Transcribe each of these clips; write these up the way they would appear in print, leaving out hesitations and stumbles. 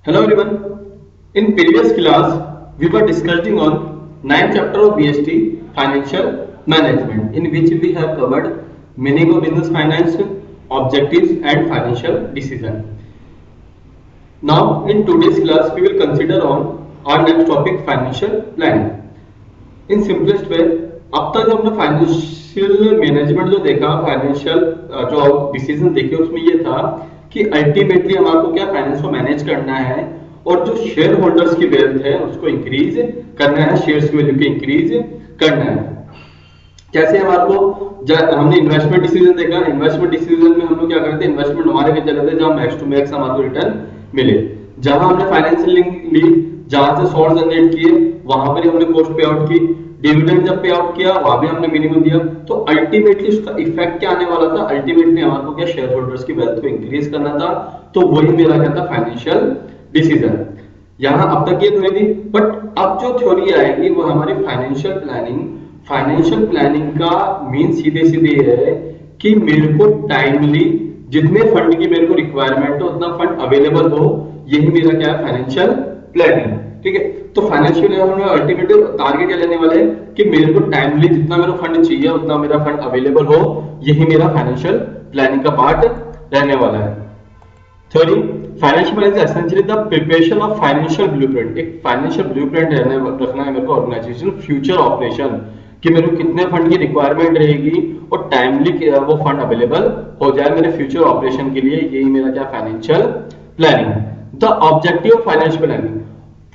Hello everyone. In previous class, we were discussing on ninth chapter of BST Financial Management, in which we have covered meaning of business finance, objectives, and financial decision. Now, in today's class, we will consider on our next topic, financial planning. In simplest way अब तक जो हमने financial management जो देखा, financial जो decision देखे, उसमें ये था कि अल्टीमेटली हमारे को क्या फाइनेंस को मैनेज करना है और जो शेयर होल्डर्स की वेल्थ है उसको इंक्रीज करना है, शेयर्स की वैल्यू को इंक्रीज करना है। कैसे हमारे को हमने इन्वेस्टमेंट डिसीजन देखा, इन्वेस्टमेंट डिसीजन में हम लोग क्या करते हैं, इन्वेस्टमेंट हमारे के चले थे जहां मैक्स टू मैक्स हमारे को रिटर्न मिले। जहां हमने फाइनेंशियल ली, जहां से सोर्स जनरेट किए, वहां पर हमने कॉस्ट पे आउट की, डिविडेंड जब पे आउट किया वहां भी हमने मिनिमम दिया। तो अल्टीमेटली उसका इफेक्ट क्या आने वाला था, अल्टीमेटली हमारे को क्या शेयर होल्डर्स की वेल्थ को इंक्रीज करना था। तो वही मेरा क्या था, फाइनेंशियल डिसीजन। यहाँ अब तक ये थ्योरी थी, बट अब जो थ्योरी आएगी वो हमारी फाइनेंशियल प्लानिंग। फाइनेंशियल प्लानिंग का मीन सीधे सीधे है कि मेरे को टाइमली जितने फंड की मेरे को रिक्वायरमेंट हो उतना फंड अवेलेबल हो, यही मेरा क्या है, फाइनेंशियल प्लानिंग। ठीक है, तो फाइनेंशियल अल्टीमेटली टारगेट क्या लेने वाले हैं कि मेरे को टाइमली जितना मेरा फंड चाहिए उतना मेरा फंड अवेलेबल हो, यही मेरा फाइनेंशियल प्लानिंग का पार्ट रहने वाला है। Theory, financial planning is essentially the preparation of financial blueprint. एक फाइनेंशियल ब्लूप्रिंट रखना है मेरे को ऑर्गेनाइजेशन फ्यूचर ऑपरेशन, कि मेरे को कितने फंड की रिक्वायरमेंट रहेगी और टाइमली वो फंड अवेलेबल हो जाए मेरे फ्यूचर ऑपरेशन के लिए, यही मेरा क्या, financial planning. The objective of financial planning,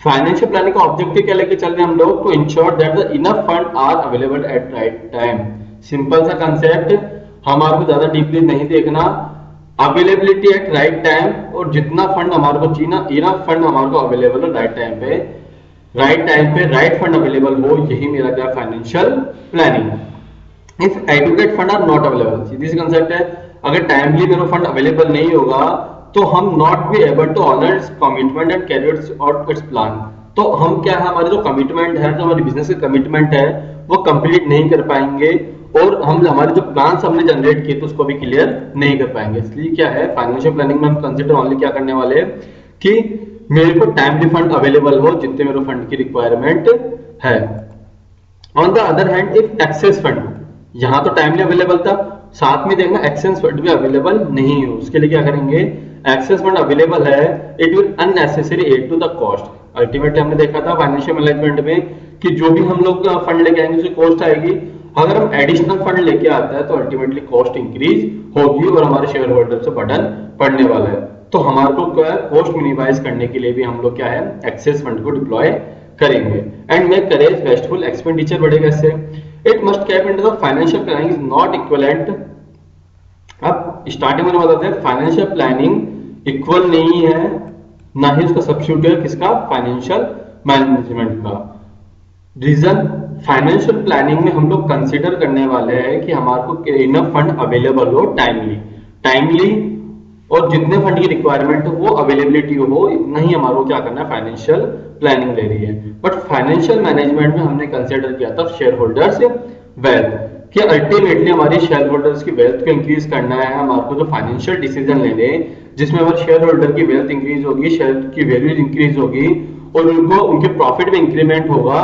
financial planning का ऑब्जेक्टिव क्या लेके चल रहे हैं हम लोग, to ensure that the enough fund are available at right time. Simple सा कंसेप्ट, हमारे को ज्यादा डीपली नहीं देखना, अवेलेबिलिटी एट राइट टाइम, और जितना फंड हमारे को चाहिए ना, इनफ फंड हमारे को अवेलेबल हो राइट टाइम पे, राइट फंड अवेलेबल हो, यही मेरा क्या, financial planning. If adequate fund are not available, सीधी सी कंसेप्ट है, अगर टाइमली मेरा फंड अवेलेबल नहीं होगा तो हम not be able to honour its commitment and carry out its plan. तो हम क्या है, हमारी जो कमिटमेंट है, जो हमारी बिजनेस की कमिटमेंट है, वो कंप्लीट नहीं कर पाएंगे, और हम हमारे जो प्लान्स हमने जनरेट किए तो उसको भी क्लियर नहीं कर पाएंगे। इसलिए क्या है, फाइनेंशियल प्लानिंग में हम कंसीडर ओनली क्या करने वाले हैं कि मेरे को टाइमली फंड अवेलेबल हो जितने मेरे फंड की रिक्वायरमेंट है। On the other hand, if excess fund, यहां तो टाइमली अवेलेबल था, साथ में देखना एक्सेस फंड भी अवेलेबल नहीं हो, उसके लिए क्या करेंगे, एक्सेस फंड अवेलेबल है, it will unnecessary add to the cost. Ultimately हमने देखा था फाइनेंशियल मैनेजमेंट में कि जो भी हम लोग फंड लेके आएंगे उसकी कॉस्ट आएगी। अगर हम एडिशनल फंड लेके आता है तो अल्टीमेटली कॉस्ट इंक्रीज होगी और हमारे शेयर होल्डर से बर्डन पड़ने वाला है। तो हमारे को क्या है, कॉस्ट मिनिमाइज करने के लिए भी हम लोग क्या है, एक्सेस फंड को डिप्लॉय करेंगे। And make courage wasteful expenditure बढ़ेगा इससे। It must cap into the financial planning is not equivalent. अब स्टार्टिंग में बताते हैं, फाइनेंशियल प्लानिंग इक्वल नहीं है, ना ही उसका सब्स्टिट्यूट है किसका, फाइनेंशियल मैनेजमेंट का। रीजन, फाइनेंशियल प्लानिंग में हम लोग कंसीडर करने वाले हैं कि हमारे को इनफ फंड अवेलेबल हो टाइमली, और जितने फंड की रिक्वायरमेंट हो वो अवेलेबिलिटी हो, इतना ही हमारे को क्या करना है, फाइनेंशियल प्लानिंग ले रही है। बट फाइनेंशियल मैनेजमेंट में हमने कंसीडर किया था शेयर होल्डर्स वेल्थ, कि अल्टीमेटली हमारी शेयर होल्डर्स की वेल्थ को इंक्रीज करना है। हमारे को जो फाइनेंशियल डिसीजन लेने जिसमें हमारे शेयर होल्डर की वेल्थ इंक्रीज होगी, शेयर की वैल्यू इंक्रीज होगी, और उनको उनके प्रॉफिट में इंक्रीमेंट होगा,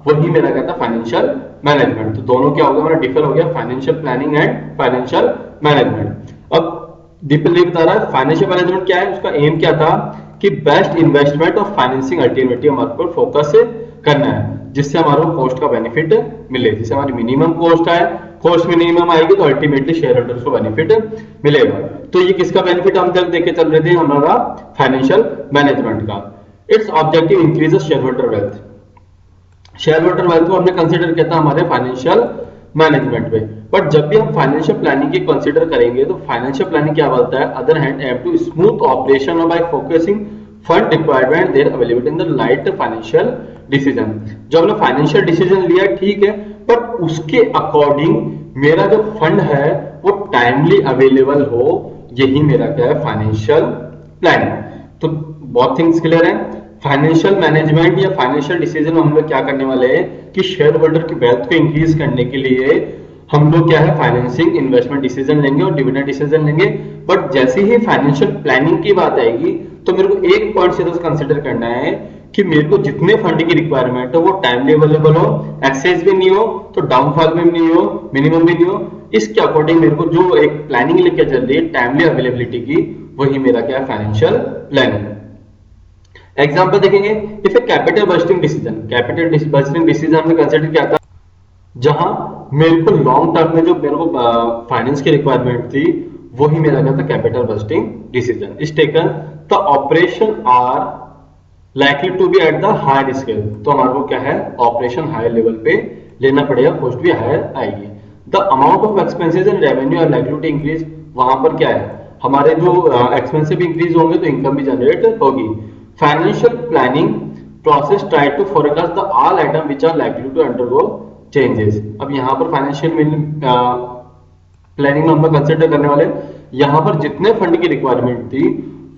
वही मेरा कहता है फाइनेंशियल मैनेजमेंट। तो दोनों क्या हो गया, हमारा डिफर हो गया, financial planning and financial management. अब डीपली बता रहा है, फाइनेंशियल मैनेजमेंट क्या है, उसका एम क्या था कि बेस्ट इन्वेस्टमेंट और फाइनेंसिंग अल्टीमेटली हमारे को फोकस करना है, जिससे हमारे को कॉस्ट का बेनिफिट मिले। जैसे हमारी मिनिमम कॉस्ट है, कॉस्ट मिनिमम आएगी तो अल्टीमेटली शेयर होल्डर्स को बेनिफिट मिलेगा। तो ये किसका बेनिफिट हम तक देख के चल रहे थे, हमारा फाइनेंशियल मैनेजमेंट का। It's objective increase share holder wealth. Share holder wealth को हमने कंसीडर किया था हमारे फाइनेंशियल मैनेजमेंट में। बट जब भी हम फाइनेंशियल प्लानिंग की कंसीडर करेंगे तो फाइनेंशियल प्लानिंग क्या बोलता है, other hand aim to smooth operation by focusing fund requirement their availability in the light financial decision. जो हमने फाइनेंशियल डिसीजन लिया ठीक है, बट उसके अकॉर्डिंग मेरा जो फंड है वो टाइमली अवेलेबल हो, यही मेरा क्या है, फाइनेंशियल प्लानिंग। तो बहुत थिंग्स क्लियर है। फाइनेंशियल मैनेजमेंट या फाइनेंशियल डिसीजन में हम लोग क्या करने वाले हैं कि शेयर होल्डर की वेल्थ को इंक्रीज करने के लिए हम लोग क्या है फाइनेंसिंग इन्वेस्टमेंट डिसीजन लेंगे और डिविडेंड डिसीजन लेंगे। बट जैसे ही फाइनेंशियल प्लानिंग की बात आएगी तो मेरे को एक पॉइंट से तो कंसिडर करना है कि मेरे को जितने फंड की रिक्वायरमेंट है वो टाइमली अवेलेबल हो, एक्सेस भी नहीं हो तो डाउनफॉल भी नहीं हो, मिनिमम भी नहीं हो। इसके अकॉर्डिंग मेरे को जो एक प्लानिंग लेके चल रही है टाइमली अवेलेबिलिटी की, वही मेरा क्या है फाइनेंशियल प्लानिंग। एग्जाम्पल देखेंगे, if A capital budgeting decision, capital budgeting decision में कंसिडर किया था जहां मेरे को लॉन्ग टर्म में जो मेरे को फाइनेंस की रिक्वायरमेंट थी वही मेरा क्या था capital budgeting decision is taken, the operation are likely to be at the higher scale. तो हमारे को क्या है ऑपरेशन हायर लेवल पे लेना पड़ेगा, कॉस्ट भी हायर आएगी। The amount of expenses and revenue are likely to increase, वहां पर क्या है हमारे जो एक्सपेंसिव इंक्रीज होंगे तो इनकम भी जनरेट होगी। Financial planning process try to forecast the all item which are likely to undergo changes. अब यहाँ पर फाइनेंशियल प्लानिंग में हम लोग कंसिडर करने वाले यहाँ पर जितने फंड की रिक्वायरमेंट थी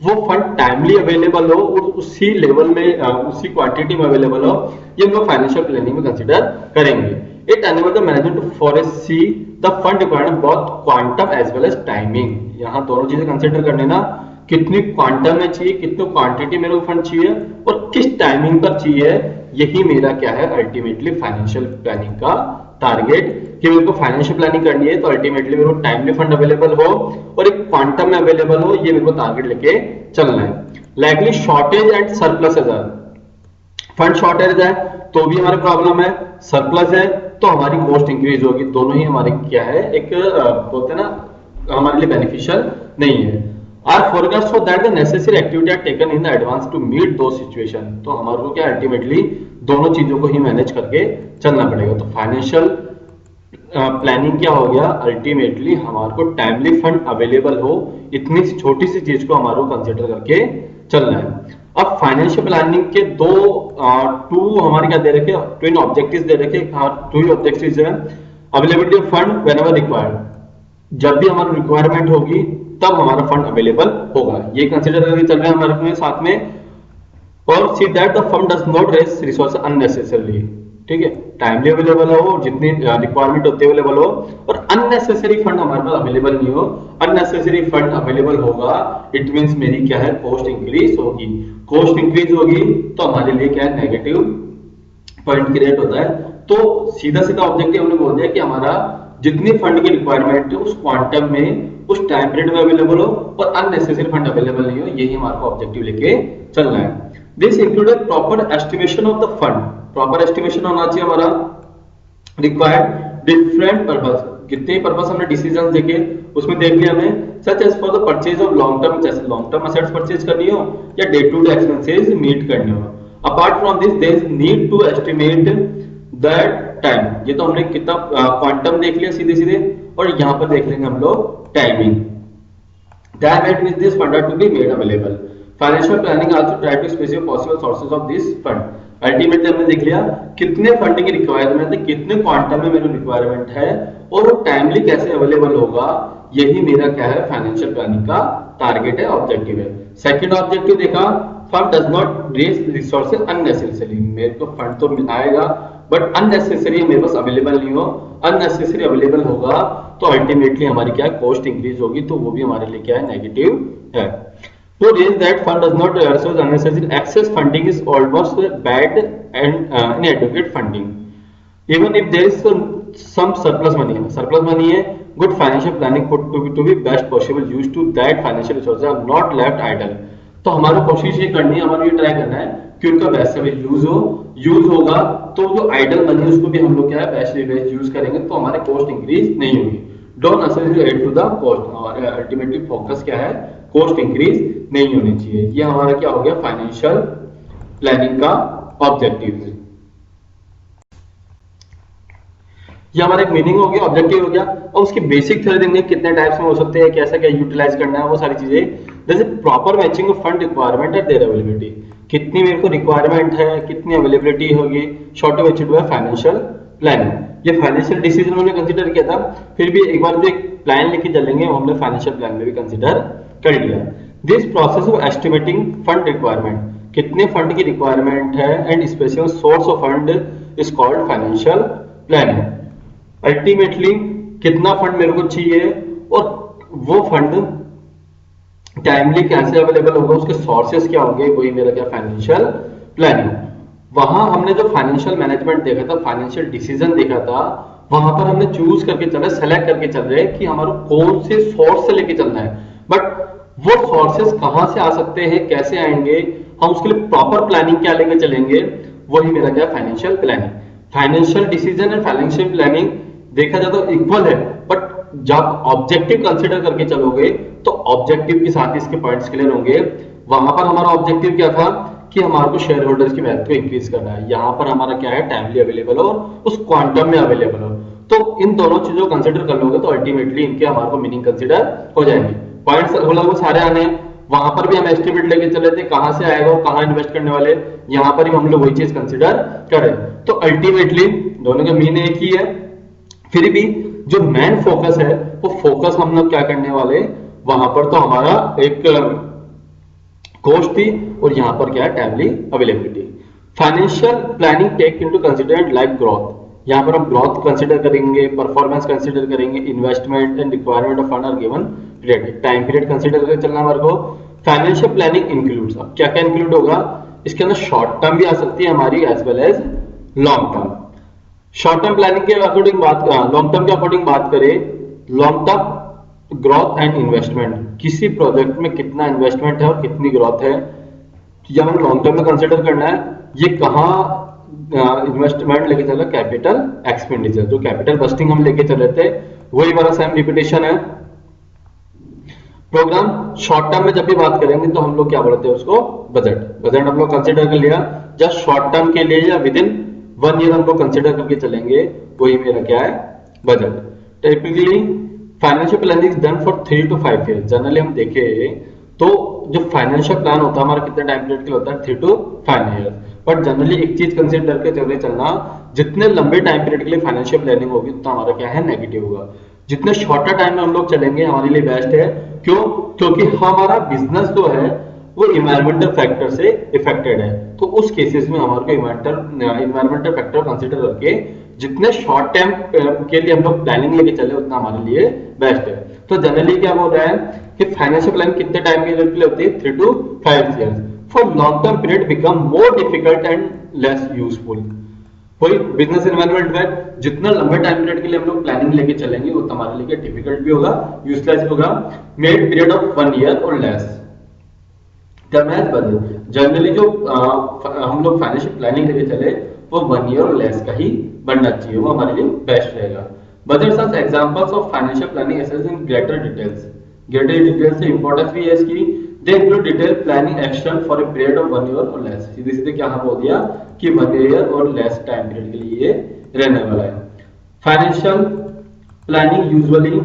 वो फंड टाइमली अवेलेबल हो और उसी लेवल में उसी क्वांटिटी में अवेलेबल हो, ये हम लोग फाइनेंशियल प्लानिंग में कंसिडर करेंगे। It enable the management to foresee the fund requirement both quantum as well as timing. यहाँ दोनों चीजें कंसिडर करने ना, कितनी क्वांटम में चाहिए, कितनी क्वांटिटी मेरे को फंड चाहिए और किस टाइमिंग पर चाहिए, यही मेरा क्या है अल्टीमेटली फाइनेंशियल प्लानिंग का टारगेट। कि मेरे को फाइनेंशियल प्लानिंग करनी है तो अल्टीमेटली मेरे को टाइमली फंड अवेलेबल हो और एक क्वांटम में अवेलेबल हो, ये मेरे को टारगेट लेके चलना है। लाइकली शॉर्टेज एंड सरप्लस है, फंड शॉर्टेज है तो भी हमारी प्रॉब्लम है, सरप्लस है तो हमारी कॉस्ट इंक्रीज होगी, दोनों ही हमारे क्या है एक बोलते हैं ना हमारे लिए बेनिफिशियल नहीं है। Are forecast for that the necessary activity are taken in advance to meet the situation. तो हमारे को क्या अल्टीमेटली दोनों चीजों को ही मैनेज करके चलना पड़ेगा। तो फाइनेंशियल प्लानिंग क्या हो गया, अल्टीमेटली हमारे को टाइमली फंड अवेलेबल हो, इतनी छोटी सी चीज को हमारे को कंसिडर करके चलना है। अब फाइनेंशियल प्लानिंग के टू हमारे क्या दे रखे, ट्विन ऑब्जेक्टिव्स दे रखे, टू ही ऑब्जेक्टिव्स है। Availability of fund whenever required, जब भी हमारी रिक्वायरमेंट होगी तब हमारा फंड अवेलेबल होगा, ये कंसिडर करके चल रहे हैं हमारे साथ में। और see that the fund does not raise resource unnecessarily, ठीक है, टाइमली अवेलेबल हो और जितनी रिक्वायरमेंट होती है अवेलेबल हो और अननेसेसरी फंड हमारे पास अवेलेबल नहीं हो। अननेसेसरी फंड अवेलेबल होगा इट मींस मेरी क्या है कॉस्ट इंक्रीज होगी, कॉस्ट इंक्रीज होगी तो हमारे लिए क्या है नेगेटिव पॉइंट क्रिएट होता है। तो सीधा सीधा ऑब्जेक्टिव हमने बोल दिया कि हमारा जितनी फंड की रिक्वायरमेंट है उस क्वांटम में उस टाइम पीरियड में अवेलेबल हो और अननेसेसरी फंड अवेलेबल नहीं हो, यही हमारे को ऑब्जेक्टिव लेके चलना है। This included proper estimation of the fund, proper estimation होना चाहिए हमारा रिक्वायर्ड डिफरेंट पर्पस, कितने पर्पस हमने डिसीजन देखे उसमें देख लिया हमने, such as for the purchase of long term, जैसे लॉन्ग टर्म असेट्स परचेज करनी हो या day to day expenses meet करने हो। Apart from this there is need to estimate that time, ये तो हमने कितना क्वांटम देख लिया सीधे सीधे और यहाँ पर देख लेंगे हम लोग timing. That with this fund to be made available. Financial planning also try to specify possible sources of this fund. Ultimately हमने देख लिया कितने फंड की रिक्वायरमेंट है, कितने क्वांटम में मेरी रिक्वायरमेंट है और वो टाइमली कैसे अवेलेबल होगा, यही मेरा क्या है फाइनेंशियल प्लानिंग का टारगेट है, ऑब्जेक्टिव है। सेकंड ऑब्जेक्टिव देखा, fund does not raise resources unnecessary, मेरे को फंड तो आएगा बट अननेसेसरी मेरे पास अवेलेबल नहीं हो, अननेसेसरी अवेलेबल होगा तो अल्टीमेटली हमारी क्या है कॉस्ट इंक्रीज होगी, तो वो भी हमारे लिए क्या है नेगेटिव है। To raise that fund does not resource unnecessary excess funding is almost bad and inadequate funding. Even if there is some surplus money है, good financial planning put to be best possible use to that financial resources are not left idle. तो हमारा कोशिश ये करनी है, हमारा ये try करना है कि उनका बेस्ट से यूज होगा तो जो आइडल मनी उसको भी हम लोग क्या है बेस्ट यूज करेंगे तो हमारे कॉस्ट इंक्रीज नहीं होगी। Don't necessarily add to the cost, और अल्टीमेटली फोकस क्या है कॉस्ट इंक्रीज नहीं होनी चाहिए। ये हमारा क्या हो गया फाइनेंशियल प्लानिंग का ऑब्जेक्टिव। ये हमारा एक मीनिंग हो गया, ऑब्जेक्टिव हो गया, और उसकी बेसिक थ्योरी देंगे कितने टाइप्स में हो सकते हैं, कैसा क्या यूटिलाइज करना है, वो सारी चीजें। जैसे proper matching of fund requirement और देयर अवेलेबिलिटी, कितनी मेरे को रिक्वायरमेंट है, कितनी अवेलेबिलिटी होगी, शॉर्ट टर्म अचीव है फाइनेंशियल प्लानिंग। ये फाइनेंशियल डिसीजन हमने कंसीडर किया था, फिर भी एक बार जो एक प्लान लेके चलेंगे वो हमने फाइनेंशियल प्लान में भी कंसीडर कर लिया। This process of estimating fund requirement, कितने फंड की रिक्वायरमेंट है and specific source of fund is called financial planning. Ultimately कितना फंड मेरे को चाहिए और वो फंड टाइमली कैसे अवेलेबल होगा, उसके सोर्सेस क्या होंगे, वही मेरा क्या फाइनेंशियल प्लानिंग। वहां हमने जो फाइनेंशियल मैनेजमेंट देखा था, फाइनेंशियल डिसीजन देखा था, वहां पर हमने चूज करके चल रहे, सेलेक्ट करके चल रहे कि हमारा कौन से सोर्स से लेके चलना है। बट वो सोर्सेस कहां से आ सकते हैं, कैसे आएंगे, हम उसके लिए प्रॉपर प्लानिंग क्या लेके चलेंगे, वही मेरा क्या financial planning. Financial decision and financial planning देखा जाए तो इक्वल है, बट जब ऑब्जेक्टिव कंसिडर करके चलोगे तो ऑब्जेक्टिव के साथ इसके पॉइंट्स क्लियर होंगे। वहां पर हमारा ऑब्जेक्टिव क्या था कि हमारे को शेयर होल्डर्स की वैल्यू को इंक्रीज करना है, यहाँ पर हमारा क्या है, टाइमली अवेलेबल हो, उस क्वांटम में अवेलेबल हो। तो इन दोनों चीजों को कंसिडर कर लोगे तो अल्टीमेटली इनके हमारे को मीनिंग कंसिडर हो जाएंगे। पॉइंट्स लगभग सारे आने हैं। वहां पर भी हम एस्टिमेट लेके चले थे कहां से आएगा, कहां इन्वेस्ट करने वाले, यहाँ पर भी हम लोग वही चीज कंसिडर करें। तो अल्टीमेटली दोनों का मीन एक ही है। फिर भी जो मेन फोकस है वो फोकस हम लोग क्या करने वाले, वहां पर तो हमारा एक कॉस्ट थी और यहाँ पर क्या है, timely availability. Financial planning take into consideration like growth, यहाँ पर हम ग्रोथ कंसीडर करेंगे, परफॉर्मेंस कंसीडर करेंगे, investment and requirement of fund are given period, time period consider करके चलना हमारे को। फाइनेंशियल प्लानिंग इंक्लूड्स, अब क्या क्या इंक्लूड होगा, इसके अंदर शॉर्ट टर्म भी आ सकती है हमारी as well as long term. Short term planning के अकॉर्डिंग बात, लॉन्ग टर्म के अकॉर्डिंग बात करें, long term growth and investment, किसी प्रोजेक्ट में कितना इन्वेस्टमेंट है और कितनी ग्रोथ है, या हमें लॉन्ग टर्म में कंसिडर करना है, ये कहाँ इन्वेस्टमेंट लेके चला, कैपिटल एक्सपेंडिचर, जो कैपिटल बस्टिंग हम लेके चले थे वही वाला सेम रिपीटेशन है। प्रोग्राम शॉर्ट टर्म में जब भी बात करेंगे तो हम लोग क्या बोलते हैं उसको, बजट। बजट हम लोग कंसिडर कर लिया, जस्ट शॉर्ट टर्म के लिए या विद इन 1 ईयर हम लोग कंसिडर करके चलेंगे, वही मेरा क्या है, budget. Typically financial planning is done for 3 to 5 year. Generally हम देखें तो जो फाइनेंशियल प्लान होता है हमारा कितने टाइम पीरियड के लिए होता है, 3 to 5 ईयर। बट जनरली एक चीज कंसिडर करके चलना, जितने लंबे टाइम पीरियड के लिए फाइनेंशियल प्लानिंग होगी तो हमारा क्या है, नेगेटिव होगा। जितने शॉर्टर टाइम में हम लोग चलेंगे हमारे लिए बेस्ट है। क्यों? क्योंकि हमारा बिजनेस जो है वो इन्वायरमेंटल फैक्टर से इफेक्टेड है, तो उस केसेस में हमारे को इन्वायरमेंटल फैक्टर कंसिडर करके जितने शॉर्ट टाइम के लिए हम लोग प्लानिंग लेके चले उतना हमारे लिए बेस्ट है। तो जनरली क्या बोल रहा है कि फाइनेंशियल प्लानिंग कितने टाइम के लिए होती है, 3 to 5 years. For long term period become more difficult and less useful. कोई बिजनेस इन्वायरमेंट में जितना लंबे टाइम पीरियड के लिए हम लोग प्लानिंग लेके चलेंगे वो हमारे लिए डिफिकल्ट भी होगा, यूजलेस भी होगा। मेड पीरियड ऑफ 1 ईयर और लेस। जनरली जो हम लोग फाइनेंशियल प्लानिंग लेके चले वो 1 ईयर और लेस का ही बनना चाहिए, वो हमारे लिए बेस्ट रहेगा। Budgets are examples of financial planning assess in greater details. Greater details से इंपॉर्टेंस भी है इसकी। They include detail planning action for a period of 1 year और लेस। सीधे सीधे क्या हम बोल दिया कि 1 ईयर और लेस टाइम पीरियड के लिए रहने वाला है। Financial planning usually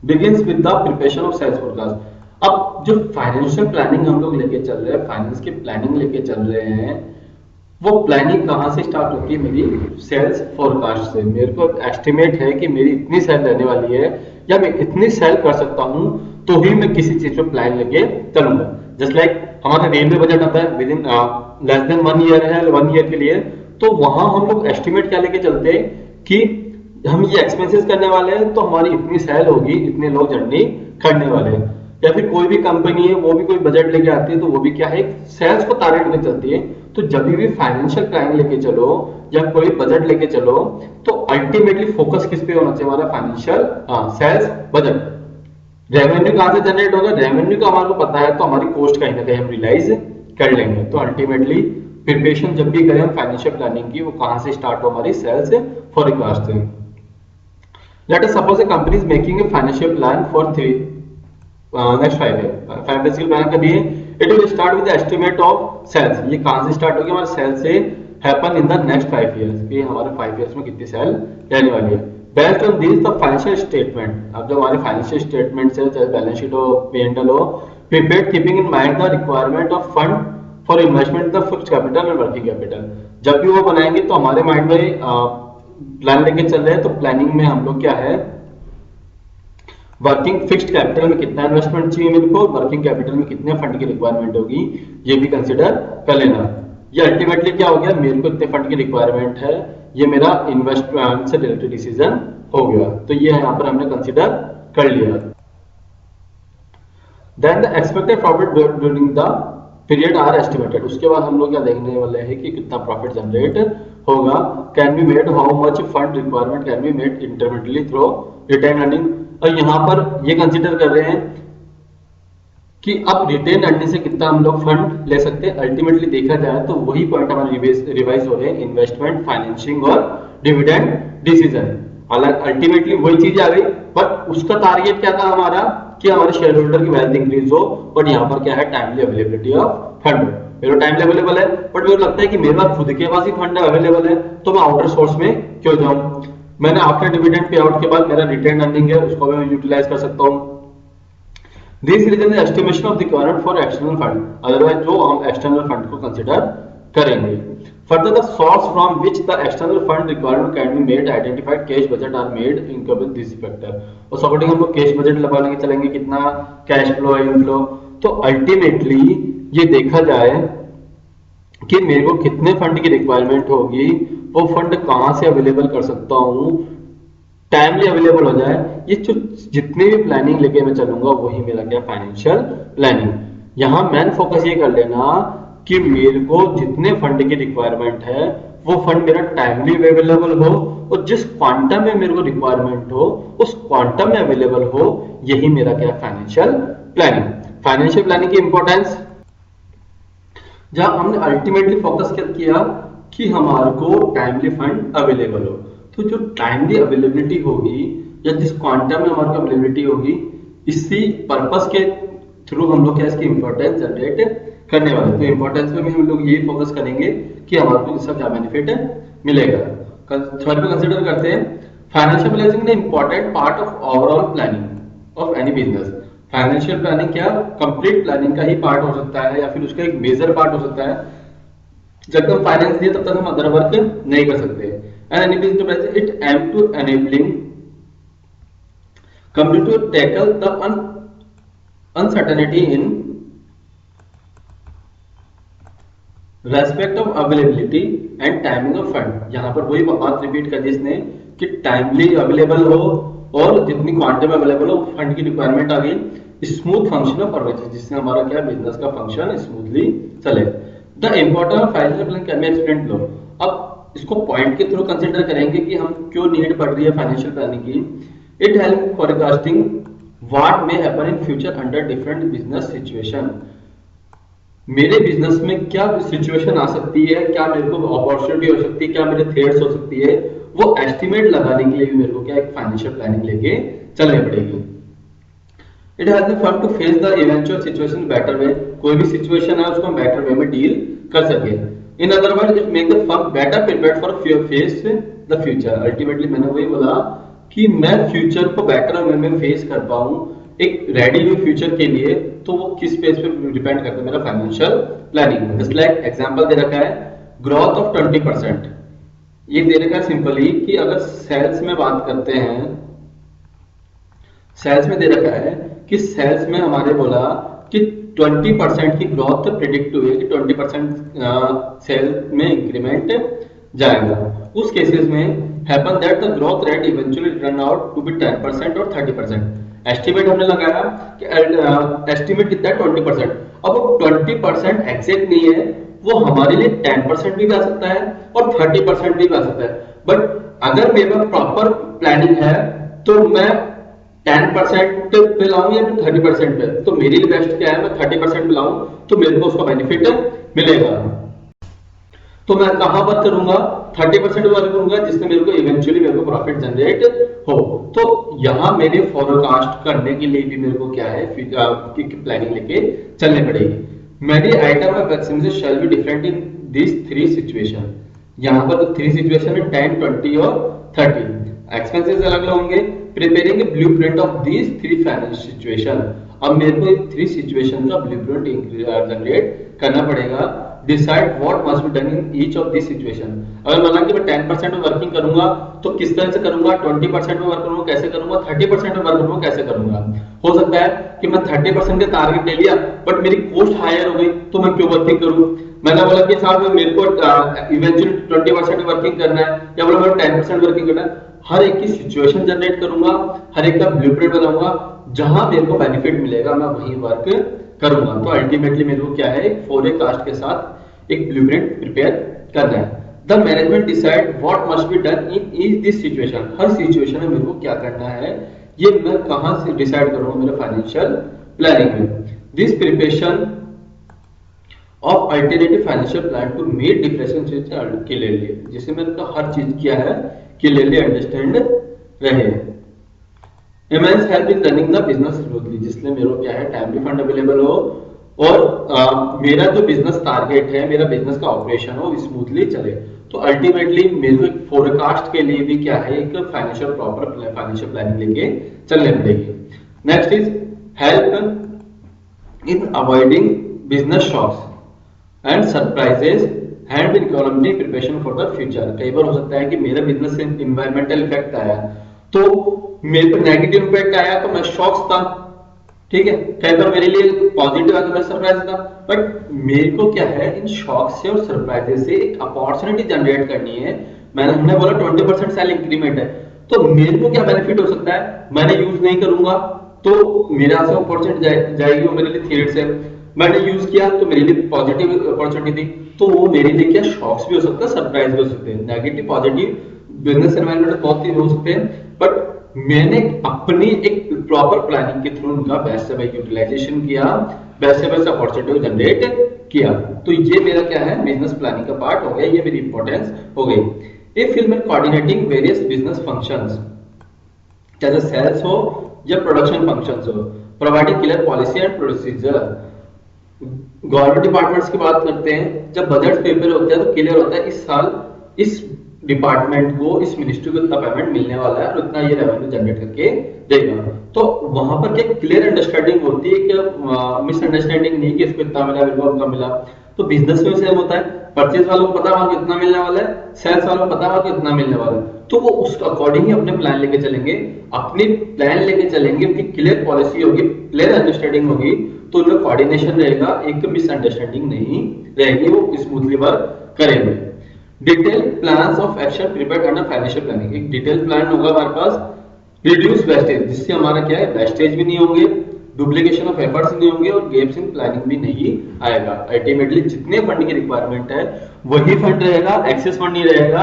begins with the preparation of sales forecast। अब जो फाइनेंशियल प्लानिंग हम लोग लेके चल रहे हैं, फाइनेंस की प्लानिंग लेके चल रहे हैं, वो प्लानिंग कहाँ से स्टार्ट होती है, मेरी सेल्स फोरकास्ट से। मेरे को एस्टिमेट है कि मेरी इतनी सेल रहने वाली है या मैं इतनी सेल कर सकता हूँ तो ही मैं किसी चीज पे प्लान लेके चलूंगा। जस्ट लाइक हमारा रेलवे बजट आता है with in less than 1 year है, 1 ईयर के लिए, तो वहां हम लोग एस्टिमेट क्या लेके चलते हैं कि हम ये एक्सपेंसेस करने वाले हैं तो हमारी इतनी सेल होगी, इतने लोग जर्नी करने वाले हैं। या फिर कोई भी कंपनी है वो भी कोई बजट लेके आती है तो वो भी क्या है, सेल्स को टारगेट में चलती है। तो जब भी फाइनेंशियल प्लानिंग लेके चलो या कोई बजट लेके चलो तो अल्टीमेटली फोकस किस पे होना चाहिए हमारा, फाइनेंशियल सेल्स बजट। रेवेन्यू कहां से जनरेट होगा, रेवेन्यू का हमारे को पता है तो हमारी कॉस्ट कहीं ना कहीं हम रियलाइज कर लेंगे। तो अल्टीमेटली प्रिपरेशन जब भी करें हम फाइनेंशियल प्लानिंग की, वो कहां से स्टार्ट हो, हमारी सेल्स फोरकास्ट से। Let us suppose a company is making a financial plan for next 5 years. Financial plan कर दिए, it will start with the estimate of sales। ये कहाँ से स्टार्ट होगी, हमारे सेल्स से happen in the next 5 years कि हमारे 5 years में कितनी सेल रहने वाली है। Based on this the financial statement, अब जो हमारे फाइनेंशियल स्टेटमेंट है, चाहे बैलेंस शीट हो, P&L हो, prepared keeping in mind the requirement of fund for investment the fixed capital and working capital। जब भी वो बनाएंगे तो हमारे माइंड में प्लान लेके चल रहे हैं तो प्लानिंग में हम लोग क्या है, वर्किंग फिक्स्ड कैपिटल में कितना इन्वेस्टमेंट चाहिए मेरे को, वर्किंग कैपिटल में कितने फंड की रिक्वायरमेंट होगी, ये भी कंसिडर कर लेना। ये अल्टीमेटली क्या हो गया, मेरे को इतने फंड की रिक्वायरमेंट है, ये मेरा इन्वेस्टमेंट से रिलेटेड डिसीजन हो गया। तो ये यहाँ पर हमने कंसिडर कर लिया। Then the expected profit during the period are estimated. उसके बाद हम लोग क्या देखने वाले हैं कि कितना प्रॉफिट जनरेट होगा। Can be made, how much fund requirement can be made intermediately through retain earning. और यहाँ पर ये कंसिडर कर रहे हैं कि अब रिटेन अर्निंग से कितना हम लोग फंड ले सकते हैं। अल्टीमेटली देखा जाए तो वही पॉइंट हमारे रिवाइज हो रहे हैं, इन्वेस्टमेंट, फाइनेंसिंग और डिविडेंड डिसीजन। हालांकि अल्टीमेटली वही चीज आ गई, बट उसका टारगेट क्या था हमारा कि हमारे शेयर होल्डर की वैल्थ इंक्रीज हो। बट यहाँ पर क्या है, टाइमली अवेलेबिलिटी ऑफ फंड। मेरे टाइमली अवेलेबल है, बट मेरे को लगता है कि मेरे पास खुद के पास ही फंड अवेलेबल है, तो मैं आउटर सोर्स में क्यों जाऊं। मैंने आफ्टर डिविडेंड पे आउट के बाद मेरा रिटेन अर्निंग है, उसको मैं यूटिलाइज कर सकता हूँ। This reason is estimation of the requirement for external fund, otherwise जो हम एक्सटर्नल फंड को कंसिडर करेंगे। Further the source from which the external fund requirement can be made identified cash budget are made in with this factor. और supporting हम लोग cash budget लगाने के चलेंगे, कितना कैश फ्लो है, इनफ्लो। तो अल्टीमेटली ये देखा जाए कि मेरे को कितने फंड की रिक्वायरमेंट होगी, वो फंड कहां से अवेलेबल कर सकता हूं, टाइमली अवेलेबल हो जाए। ये जो जितनी भी प्लानिंग लेके मैं चलूंगा वही मेरा क्या, फाइनेंशियल प्लानिंग। यहाँ मेन फोकस ये कर लेना कि मेरे को जितने फंड की रिक्वायरमेंट है वो फंड मेरा टाइमली अवेलेबल हो, और जिस क्वांटम में मेरे को रिक्वायरमेंट हो उस क्वांटम में अवेलेबल हो, यही मेरा क्या, फाइनेंशियल प्लानिंग। फाइनेंशियल प्लानिंग की इंपॉर्टेंस, जहां हमने अल्टीमेटली फोकस किया कि हमारे को टाइमली फंड अवेलेबल हो। तो जो टाइमली अवेलेबिलिटी होगी या जिस क्वांटम में हमारे को अवेलेबिलिटी होगी, इसी पर्पस के थ्रू हम लोग क्या इसकी इंपॉर्टेंस जनरेट करने वाले। तो इंपॉर्टेंस में भी हम लोग यही फोकस करेंगे कि हमारे को इसका क्या बेनिफिट मिलेगा। थर्ड पे कंसीडर करते हैं फाइनेंशियल प्लानिंग ने important part of overall planning of any business. Financial planning क्या कंप्लीट प्लानिंग का ही पार्ट हो सकता है, या फिर उसका एक मेजर पार्ट हो सकता है। जब तक फाइनेंस दिए तब तक हम अदर वर्क नहीं कर सकते। And any business it aim to enabling company to tackle the uncertainty in respect of availability and timing of fund। यहाँ पर वही बात रिपीट कर दी इसने कि टाइमली अवेलेबल हो और जितनी क्वांटम अवेलेबल हो, फंड की रिक्वायरमेंट आ गई। स्मूथ फंक्शन ऑफ ऑर्गेनाइजेशन, जिससे हमारा क्या, बिजनेस का फंक्शन स्मूथली चले। The importance of financial planning can be explained लो। अब इसको पॉइंट के थ्रू कंसीडर करेंगे कि हम क्यों नीड पड़ रही है फाइनेंशियल प्लानिंग की। It help forecasting what may happen in future under different business situation. मेरे बिजनेस में क्या सिचुएशन आ सकती है, क्या मेरे को अपॉर्चुनिटी हो सकती है, क्या मेरे थ्रेट्स हो सकती है, वो एस्टिमेट लगाने के लिए भी मेरे को क्या, एक फाइनेंशियल प्लानिंग लेके चलनी पड़ेगी। It has the fun to face the eventual situation better way. कोई भी सिचुएशन है उसको हम बेटर वे में डील कर सके। In other words, it make the firm better prepared for face the future। Ultimately मैंने वही बोला कि मैं फ्यूचर को बेटर वे में फेस कर पाऊं, एक रेडी हूं फ्यूचर के लिए। तो वो किस बेस पे डिपेंड करता है, मेरा financial planning. Just like example दे रखा है ग्रोथ ऑफ 20%। ये दे रखा है सिंपली कि अगर सेल्स में बात करते हैं, सेल्स में दे रखा है कि सेल्स में हमारे बोला कि 20% की ग्रोथ प्रिडिक्ट हुई है कि 20% सेल में इंक्रीमेंट जाएगा। उस केसेस में happen that the growth rate eventually turn out to be 10% और 30%। एस्टिमेट हमने लगाया कि एस्टिमेट कितना है, 20%। अब वो 20% एग्जैक्ट नहीं है, वो हमारे लिए 10% भी आ सकता है और 30% भी आ सकता है। बट अगर मेरे पास प्रॉपर प्लानिंग है तो मैं 10% पे लाऊं या 30% पे, तो मेरे लिए बेस्ट क्या है, मैं 30% पे लाऊं तो मेरे को उसका बेनिफिट मिलेगा। तो मैं कहां बात करूंगा, 30% वाले करूंगा जिससे मेरे को इवेंचुअली मेरे को प्रॉफिट जनरेट हो। तो यहां मेरे फोरकास्ट करने के लिए भी मेरे को क्या है, की प्लानिंग लेके चलनी पड़ेगी। मेरी item of expenses shall be different in this 3 situation. यहाँ पर तो 3 सिचुएशन है, 10, 20 और 30। एक्सपेंसेस अलग अलग होंगे। Preparing A blueprint of these 3 financial situation. अब मेरे को 3 सिचुएशन का ब्लूप्रिंट जनरेट करना पड़ेगा। Decide what must be done in each of this situation. अगर माना कि मैं 10% में वर्किंग करूंगा तो किस तरह से करूंगा, 20% में वर्क करूंगा कैसे करूंगा, 30% में वर्क करूंगा कैसे करूंगा। हो सकता है कि मैं 30% का टारगेट ले लिया बट मेरी कॉस्ट हायर हो गई तो मैं क्यों वर्किंग करूं। मैंने बोला कि साहब मेरे को इवेंचुअली 20% वर्किंग करना है या बोला मेरे 10% वर्किंग करना है। हर एक की सिचुएशन जनरेट करूंगा, हर एक का ब्लूप्रिंट बनाऊंगा, जहां मेरे को बेनिफिट मिलेगा मैं वही वर्क करूंगा। तो अल्टीमेटली मेरे को क्या है, एक फोरकास्ट के साथ एक ब्लूप्रिंट प्रिपेयर करना है। The management decide what must be done in each this situation. Her situation में मेरे को क्या करना है ये मैं कहां से डिसाइड करूंगा, मेरे फाइनेंशियल प्लानिंग में। This preparation of alternative financial plan to meet differential clearly, जिससे मैंने तो हर चीज किया है क्लियरली अंडरस्टैंड रहे। Immense help in running the business smoothly, जिसमें मेरे को क्या है टाइमली फंड अवेलेबल हो और मेरा जो बिजनेस टारगेट है, मेरा बिजनेस का ऑपरेशन हो स्मूथली चले। तो अल्टीमेटली मेरे को एक फोरकास्ट के लिए भी क्या है एक फाइनेंशियल प्रॉपर फाइनेंशियल प्लानिंग लेके चलने पड़ेगी। Next is help in avoiding business shocks and surprises and economic preparation for the future. कई बार हो सकता है कि मेरा बिजनेस से इन्वायरमेंटल इफेक्ट आया तो मेरे पर नेगेटिव इम्पैक्ट आया तो मैं शॉक्स था, ठीक है। कई बार मेरे लिए पॉजिटिव आया तो मैं सरप्राइज था। बट मेरे को क्या है इन शॉक से और सरप्राइजेस से एक अपॉर्चुनिटी जनरेट करनी है। हमने बोला 20% सैलरी इंक्रीमेंट है तो मेरे को क्या बेनिफिट हो सकता है, मैंने यूज नहीं करूंगा तो मेरे यहाँ से अपॉर्चुनिटी जाएगी, वो मेरे लिए थ्रेट्स है। मैंने यूज किया तो मेरे लिए पॉजिटिव अपॉर्चुनिटी थी, तो वो मेरे लिए क्या शॉक्स भी हो सकता है, सरप्राइज भी हो सकते हैं। नेगेटिव पॉजिटिव बिजनेस एनवायरनमेंट बहुत ही हो सकते हैं, बट मैंने अपनी एक प्रॉपर प्लानिंग के थ्रू उनका बेस्ट से बेस्ट यूटिलाइजेशन किया, बेस्ट से बेस्ट अपॉर्चुनिटी जनरेट किया। तो ये मेरा क्या है बिजनेस प्लानिंग का पार्ट हो गया, ये मेरी इंपॉर्टेंस हो गई। If film coordinating various business functions, चाहे सेल्स हो या प्रोडक्शन फंक्शंस हो, providing clear policy and procedure. Government departments की बात करते हैं, जब बजट पेपर होते हैं तो क्लियर होता है इस साल इस डिपार्टमेंट को, इस मिनिस्ट्री को इतना पेमेंट मिलने वाला है और इतना ये रेवेन्यू जनरेट करके देगा। तो वहां पर क्या क्लियर अंडरस्टैंडिंग होती है कि मिसअंडरस्टैंडिंग नहीं कि इसको इतना मिला मेरे को उतना मिला। तो बिजनेस में सेम होता है, परचेज वालों को पता वहां कितना मिलने वाला है, सेल्स वालों को पता वहां कितना मिलने वाला है, तो वो उसका अकॉर्डिंग ही अपने प्लान लेके चलेंगे। अपनी प्लान लेके चलेंगे, उनकी क्लियर पॉलिसी होगी, क्लियर अंडरस्टैंडिंग होगी, तो उनका कोऑर्डिनेशन रहेगा, एक मिसअंडरस्टैंडिंग नहीं रहेगी, वो स्मूथली वर्क करेंगे। Detail plans of action prepared under financial planning, एक डिटेल प्लान होगा हमारे पास। रिड्यूस वेस्टेज, जिससे हमारा क्या है वेस्टेज भी नहीं होंगे, डुप्लीकेशन ऑफ एफर्ट्स नहीं होंगे और गैप्स इन प्लानिंग भी नहीं आएगा। अल्टीमेटली जितने फंड की रिक्वायरमेंट है वही फंड रहेगा, एक्सेस फंड नहीं रहेगा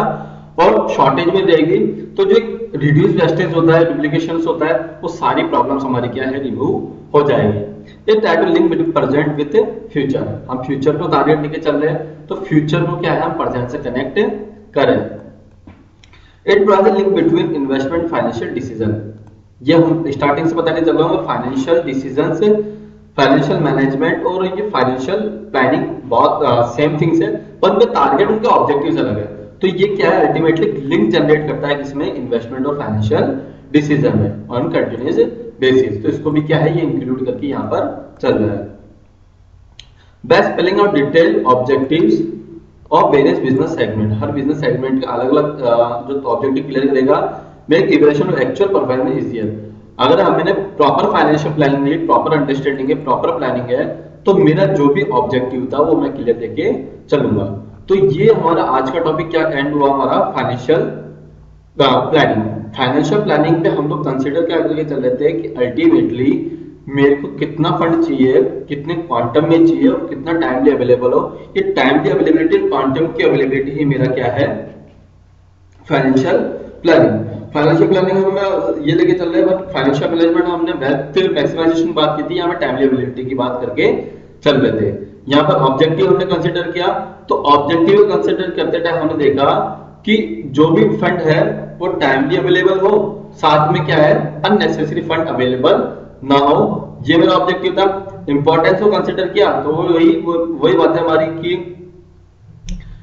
और शॉर्टेज में रहेगी। तो जो रिड्यूस वेस्टेज होता है, डुप्लीकेशन होता है, वो सारी प्रॉब्लम्स हमारी क्या है रिमूव हो जाएगी। ये type link between present with future, हम फ्यूचर को टारगेट लेके चल रहे हैं तो फ्यूचर को क्या है हम प्रेजेंट से कनेक्ट करें। It provides link between investment financial decision, ये हम स्टार्टिंग से बताने चल रहा हूँ। फाइनेंशियल डिसीजन से फाइनेंशियल मैनेजमेंट और ये फाइनेंशियल प्लानिंग बहुत सेम थिंग्स है, पर उनके टारगेट उनके ऑब्जेक्टिव्स अलग है। तो ये क्या है अल्टीमेटली लिंक जनरेट करता है किसमें, इन्वेस्टमेंट और फाइनेंशियल डिसीजन में ऑन कंटिन्यूअस बेसिस। तो इसको भी क्या है ये इंक्लूड करके यहाँ पर चल रहा है। Best spelling of detail objectives of various business segment, her business segment का अलग अलग जो ऑब्जेक्टिव क्लियर करेगा। Make evaluation of actual performance easier, अगर हमने प्रॉपर फाइनेंशियल प्लानिंग ली, प्रॉपर अंडरस्टैंडिंग है, प्रॉपर प्लानिंग है, तो मेरा जो भी ऑब्जेक्टिव था वो मैं क्लियर देके चलूंगा। तो ये हमारा आज का टॉपिक क्या एंड हुआ हमारा फाइनेंशियल प्लानिंग। फाइनेंशियल प्लानिंग पे हम लोग कंसीडर क्या करके चल रहे थे कि अल्टीमेटली मेरे को कितना फंड चाहिए, कितने क्वांटम में चाहिए और कितना टाइमली अवेलेबल हो। ये टाइमली अवेलेबिलिटी और क्वांटम की अवेलेबिलिटी ही मेरा क्या है फाइनेंशियल प्लानिंग। फाइनेंशियल प्लानिंग में ये लेके चल रहे हैं, बट फाइनेंशियल मैनेजमेंट हमने वेल्थ मैक्सिमाइजेशन की बात की थी, यहाँ पे टाइमली अवेलेबिलिटी की बात करके चल रहे थे। यहाँ पर ऑब्जेक्टिव हमने कंसीडर किया, तो ऑब्जेक्टिव कंसीडर करते टाइम हमने देखा कि जो भी फंड है वो टाइमली अवेलेबल हो, साथ में क्या है अननेसेसरी फंड अवेलेबल ना हो, ये मेरा ऑब्जेक्टिव था। इंपॉर्टेंस को कंसीडर किया तो वही बात है हमारी कि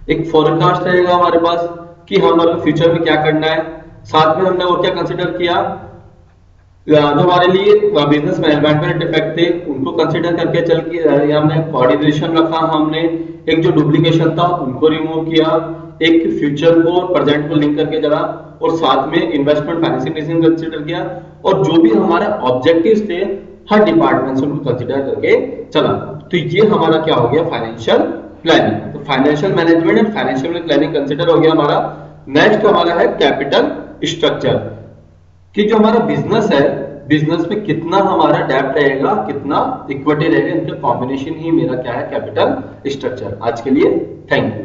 एक फोरकास्ट रहेगा हमारे पास कि हमारे फ्यूचर में क्या करना है। साथ में हमने और क्या कंसीडर किया, जो हमारे लिए बिजनेस मैनेजमेंट इफेक्ट थे उनको कंसिडर करके चल के हमने कोऑर्डिनेशन रखा, हमने एक जो डुप्लीकेशन था उनको रिमूव किया, एक फ्यूचर को प्रेजेंट को लिंक करके चला, और साथ में इन्वेस्टमेंट फाइनेंसिंग डिसीजन कंसिडर किया, और जो भी हमारे ऑब्जेक्टिव्स थे हर डिपार्टमेंट से उनको कंसिडर करके चला। तो ये हमारा क्या हो गया, फाइनेंशियल प्लानिंग। तो financial management and financial planning consider हो गया हमारा। नेक्स्ट हमारा है कैपिटल स्ट्रक्चर, कि जो हमारा बिजनेस है, बिजनेस में कितना हमारा डेब्ट रहेगा, कितना इक्विटी रहेगा, इनका कॉम्बिनेशन ही मेरा क्या है, कैपिटल स्ट्रक्चर। आज के लिए थैंक यू।